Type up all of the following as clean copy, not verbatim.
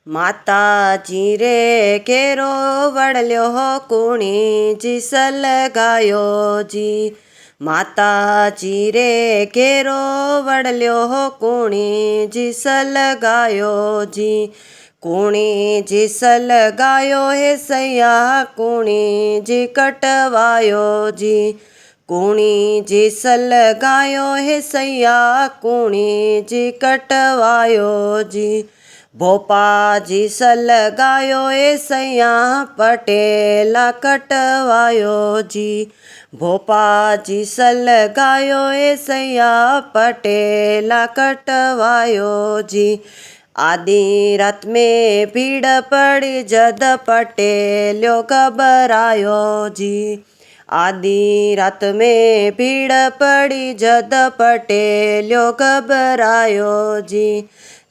માતાજી રે કેરો વળલ્યો કુણી જી સલગાયો જી માતાજી રે કેરો વળલ્યો કુણી જી સલગાયો જી કુણી જી સલગાયો હે સૈયા કુણી જી કટવાયો જી કુણી જી સલગાયો હે સૈયા કુણી જી કટવાયો જી ભોપાજી સલગાયો એ સૈયા પટેલા કટવાયો જી ભોપાજી સલગાયો એ સૈયા પટેલા કટવાયો જી આદિ રાત में भीड़ पड़ी जद पटेल्यो घबरायो जी आदि रात में भीड़ पड़ी जद पटेल्यो घबरायो जी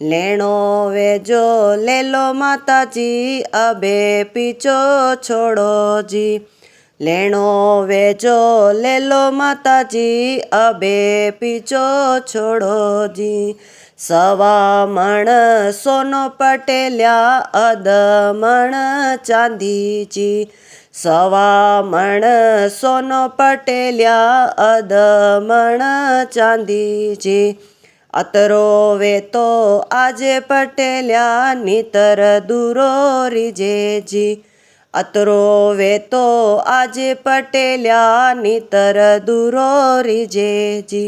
लेणो वेजो ले लो माताजी अबे पीछो छोड़ो जी लेणो वेजो ले लो माताजी अबे पीछो छोड़ो जी सवा मण सोनो पटेल्या अधमण चांदी जी सवा मण सोनो पटेल्या अधमण चांदी जी अतरो वे तो आजे पटेल्या नितर दूरो रिजे जी अतरो वे तो आजे पटेल्या नितर दूरो रिजे जी।